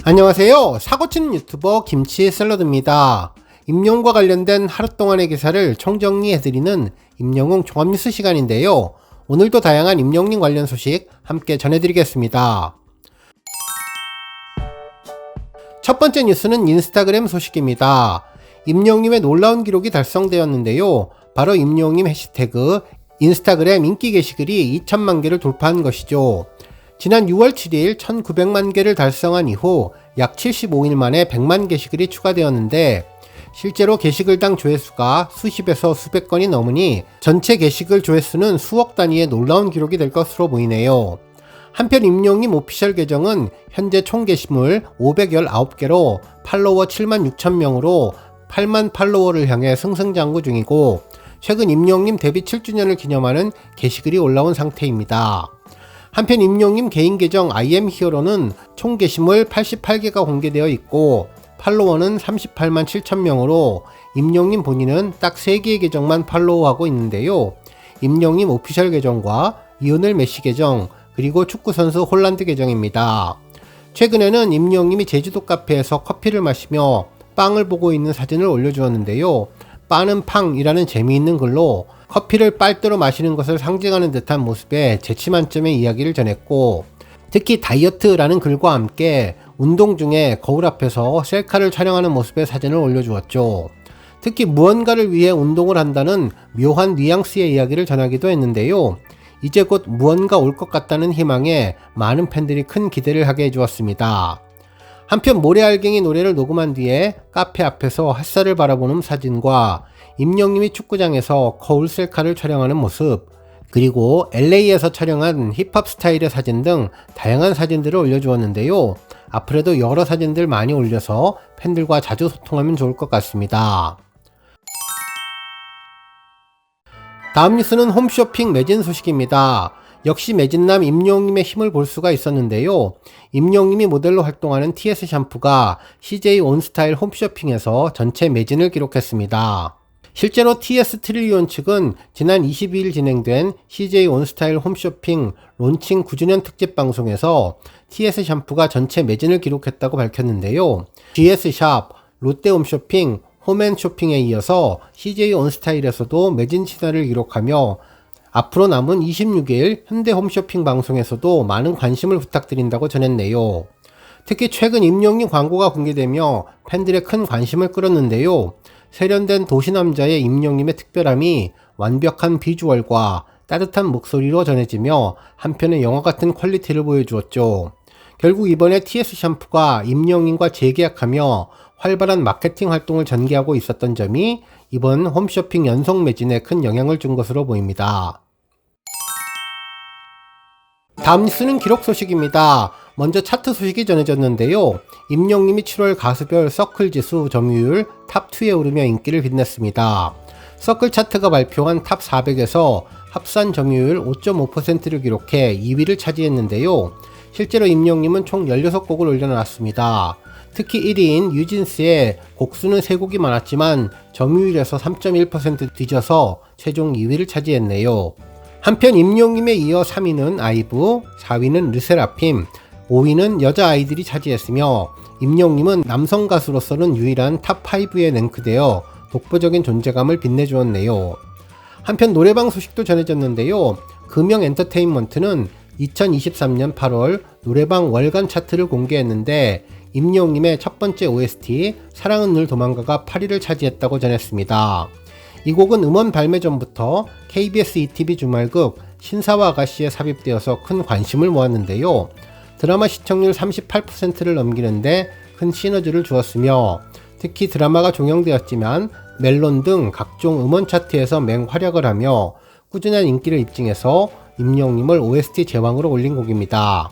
안녕하세요. 사고치는 유튜버 김치샐러드입니다. 임용과 관련된 하루 동안의 기사를 총정리해드리는 임영웅 종합뉴스 시간인데요. 오늘도 다양한 임용님 관련 소식 함께 전해드리겠습니다. 첫 번째 뉴스는 인스타그램 소식입니다. 임영님의 놀라운 기록이 달성되었는데요. 바로 임영님 해시태그 인스타그램 인기 게시글이 2천만 개를 돌파한 것이죠. 지난 6월 7일 1900만 개를 달성한 이후 약 75일 만에 100만 게시글이 추가되었는데 실제로 게시글당 조회수가 수십에서 수백 건이 넘으니 전체 게시글 조회수는 수억 단위의 놀라운 기록이 될 것으로 보이네요. 한편 임영님 오피셜 계정은 현재 총 게시물 519개로 팔로워 7만 6천 명으로 8만 팔로워를 향해 승승장구 중이고 최근 임영님 데뷔 7주년을 기념하는 게시글이 올라온 상태입니다. 한편 임영님 개인 계정 IM히어로는 총 게시물 88개가 공개되어 있고 팔로워는 38만 7천 명으로 임영님 본인은 딱 3개의 계정만 팔로우하고 있는데요. 임영님 오피셜 계정과 리오넬 메시 계정 그리고 축구선수 홀란드 계정입니다. 최근에는 임영님이 제주도 카페에서 커피를 마시며 빵을 보고 있는 사진을 올려주었는데요. 빠는 팡이라는 재미있는 글로 커피를 빨대로 마시는 것을 상징하는 듯한 모습의 재치 만점의 이야기를 전했고 특히 다이어트라는 글과 함께 운동 중에 거울 앞에서 셀카를 촬영하는 모습의 사진을 올려주었죠. 특히 무언가를 위해 운동을 한다는 묘한 뉘앙스의 이야기를 전하기도 했는데요. 이제 곧 무언가 올 것 같다는 희망에 많은 팬들이 큰 기대를 하게 해주었습니다. 한편 모래알갱이 노래를 녹음한 뒤에 카페 앞에서 햇살을 바라보는 사진과 임영님이 축구장에서 거울 셀카를 촬영하는 모습 그리고 LA에서 촬영한 힙합 스타일의 사진 등 다양한 사진들을 올려주었는데요. 앞으로도 여러 사진들 많이 올려서 팬들과 자주 소통하면 좋을 것 같습니다. 다음 뉴스는 홈쇼핑 매진 소식입니다. 역시 매진남 임영님의 힘을 볼 수가 있었는데요. 임영님이 모델로 활동하는 TS 샴푸가 CJ 온스타일 홈쇼핑에서 전체 매진을 기록했습니다. 실제로 TS 트릴리온 측은 지난 22일 진행된 CJ 온스타일 홈쇼핑 론칭 9주년 특집 방송에서 TS 샴푸가 전체 매진을 기록했다고 밝혔는데요. GS샵, 롯데홈쇼핑, 홈앤쇼핑에 이어서 CJ 온스타일에서도 매진 신화를 기록하며 앞으로 남은 26일 현대홈쇼핑 방송에서도 많은 관심을 부탁드린다고 전했네요. 특히 최근 임영님 광고가 공개되며 팬들의 큰 관심을 끌었는데요. 세련된 도시남자의 임영님의 특별함이 완벽한 비주얼과 따뜻한 목소리로 전해지며 한편의 영화 같은 퀄리티를 보여주었죠. 결국 이번에 TS 샴푸가 임영님과 재계약하며 활발한 마케팅 활동을 전개하고 있었던 점이 이번 홈쇼핑 연속 매진에 큰 영향을 준 것으로 보입니다. 다음 뉴스는 기록 소식입니다. 먼저 차트 소식이 전해졌는데요. 임영님이 7월 가수별 서클 지수 점유율 탑2에 오르며 인기를 빛냈습니다. 서클 차트가 발표한 탑 400에서 합산 점유율 5.5%를 기록해 2위를 차지했는데요. 실제로 임영님은 총 16곡을 올려놨습니다. 특히 1위인 뉴진스의 곡수는 3곡이 많았지만 점유율에서 3.1% 뒤져서 최종 2위를 차지했네요. 한편 임영님에 이어 3위는 아이브, 4위는 르세라핌, 5위는 여자 아이들이 차지했으며 임영님은 남성 가수로서는 유일한 탑5에 랭크되어 독보적인 존재감을 빛내주었네요. 한편 노래방 소식도 전해졌는데요. 금영 엔터테인먼트는 2023년 8월 노래방 월간 차트를 공개했는데 임영님의 첫 번째 OST 사랑은 늘 도망가가 8위를 차지했다고 전했습니다. 이 곡은 음원 발매 전부터 KBS ETV 주말극 신사와 아가씨에 삽입되어서 큰 관심을 모았는데요. 드라마 시청률 38%를 넘기는데 큰 시너지를 주었으며 특히 드라마가 종영되었지만 멜론 등 각종 음원 차트에서 맹활약을 하며 꾸준한 인기를 입증해서 임영님을 OST 제왕으로 올린 곡입니다.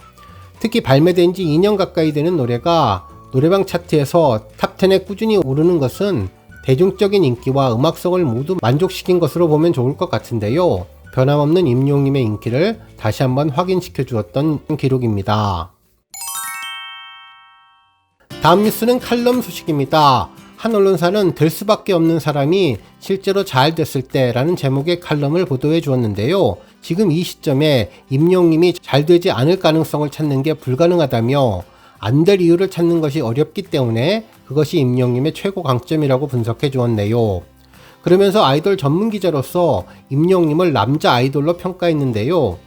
특히 발매된 지 2년 가까이 되는 노래가 노래방 차트에서 탑10에 꾸준히 오르는 것은 대중적인 인기와 음악성을 모두 만족시킨 것으로 보면 좋을 것 같은데요. 변함없는 임영님의 인기를 다시 한번 확인시켜 주었던 기록입니다. 다음 뉴스는 칼럼 소식입니다. 한 언론사는 될 수밖에 없는 사람이 실제로 잘 됐을 때 라는 제목의 칼럼을 보도해 주었는데요. 지금 이 시점에 임영님이 잘 되지 않을 가능성을 찾는 게 불가능하다며 안 될 이유를 찾는 것이 어렵기 때문에 그것이 임영님의 최고 강점이라고 분석해 주었네요. 그러면서 아이돌 전문 기자로서 임영님을 남자 아이돌로 평가했는데요.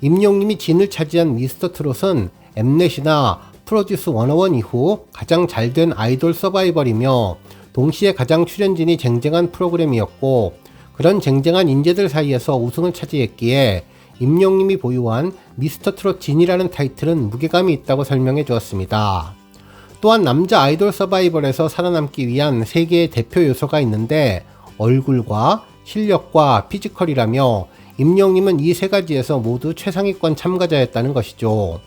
임영님이 진을 차지한 미스터 트롯은 엠넷이나 프로듀스 101 이후 가장 잘된 아이돌 서바이벌이며 동시에 가장 출연진이 쟁쟁한 프로그램이었고, 그런 쟁쟁한 인재들 사이에서 우승을 차지했기에 임영님이 보유한 미스터 트롯 진이라는 타이틀은 무게감이 있다고 설명해 주었습니다. 또한 남자 아이돌 서바이벌에서 살아남기 위한 3개의 대표 요소가 있는데 얼굴과 실력과 피지컬이라며 임영님은 이 3가지에서 모두 최상위권 참가자였다는 것이죠.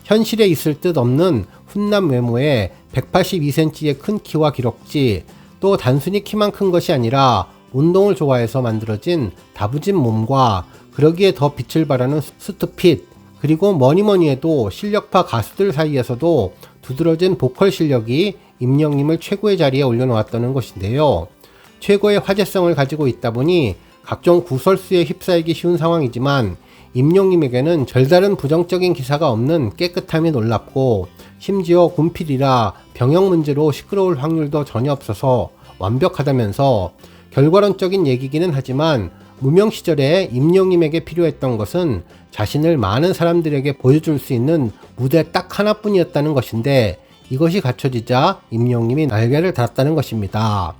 현실에 있을 듯 없는 훈남 외모에 182cm의 큰 키와 기럭지, 또 단순히 키만 큰 것이 아니라 운동을 좋아해서 만들어진 다부진 몸과 그러기에 더 빛을 발하는 스트핏, 그리고 뭐니뭐니 해도 실력파 가수들 사이에서도 두드러진 보컬 실력이 임영님을 최고의 자리에 올려놓았다는 것인데요. 최고의 화제성을 가지고 있다 보니 각종 구설수에 휩싸이기 쉬운 상황이지만 임영님에게는 별다른 부정적인 기사가 없는 깨끗함이 놀랍고, 심지어 군필이라 병역 문제로 시끄러울 확률도 전혀 없어서 완벽하다면서, 결과론적인 얘기기는 하지만 무명 시절에 임영님에게 필요했던 것은 자신을 많은 사람들에게 보여줄 수 있는 무대 딱 하나뿐이었다는 것인데, 이것이 갖춰지자 임영님이 날개를 달았다는 것입니다.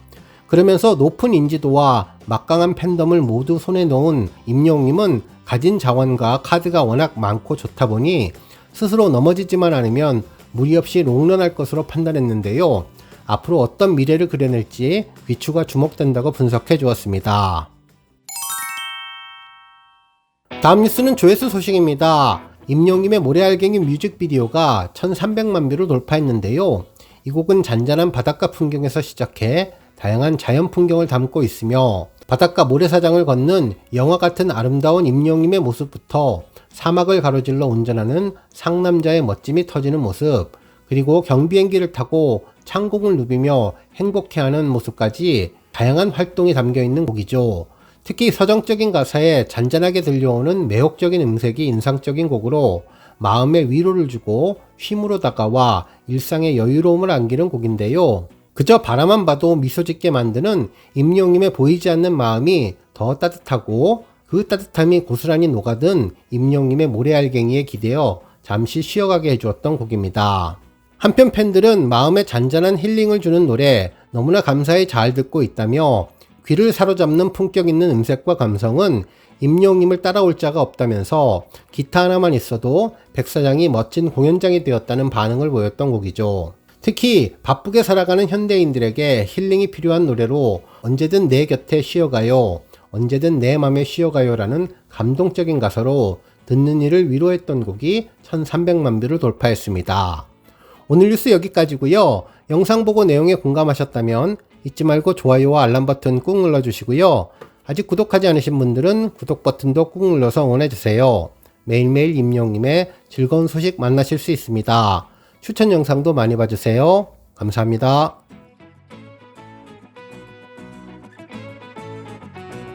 그러면서 높은 인지도와 막강한 팬덤을 모두 손에 넣은 임영님은 가진 자원과 카드가 워낙 많고 좋다 보니 스스로 넘어지지만 않으면 무리 없이 롱런할 것으로 판단했는데요. 앞으로 어떤 미래를 그려낼지 귀추가 주목된다고 분석해 주었습니다. 다음 뉴스는 조회수 소식입니다. 임영님의 모래알갱이 뮤직비디오가 1300만 뷰를 돌파했는데요. 이 곡은 잔잔한 바닷가 풍경에서 시작해 다양한 자연 풍경을 담고 있으며, 바닷가 모래사장을 걷는 영화 같은 아름다운 임영님의 모습부터 사막을 가로질러 운전하는 상남자의 멋짐이 터지는 모습, 그리고 경비행기를 타고 창공을 누비며 행복해하는 모습까지 다양한 활동이 담겨 있는 곡이죠. 특히 서정적인 가사에 잔잔하게 들려오는 매혹적인 음색이 인상적인 곡으로 마음에 위로를 주고 쉼으로 다가와 일상의 여유로움을 안기는 곡인데요. 그저 바라만 봐도 미소 짓게 만드는 임영님의 보이지 않는 마음이 더 따뜻하고, 그 따뜻함이 고스란히 녹아든 임영님의 모래알갱이에 기대어 잠시 쉬어가게 해주었던 곡입니다. 한편 팬들은 마음에 잔잔한 힐링을 주는 노래 너무나 감사히 잘 듣고 있다며, 귀를 사로잡는 품격 있는 음색과 감성은 임영님을 따라올 자가 없다면서 기타 하나만 있어도 백사장이 멋진 공연장이 되었다는 반응을 보였던 곡이죠. 특히 바쁘게 살아가는 현대인들에게 힐링이 필요한 노래로 언제든 내 곁에 쉬어가요, 언제든 내 맘에 쉬어가요 라는 감동적인 가사로 듣는 이를 위로했던 곡이 1300만 뷰를 돌파했습니다. 오늘 뉴스 여기까지고요. 영상 보고 내용에 공감하셨다면 잊지 말고 좋아요와 알람 버튼 꾹 눌러주시고요. 아직 구독하지 않으신 분들은 구독 버튼도 꾹 눌러서 응원해주세요. 매일매일 임영님의 즐거운 소식 만나실 수 있습니다. 추천 영상도 많이 봐주세요. 감사합니다.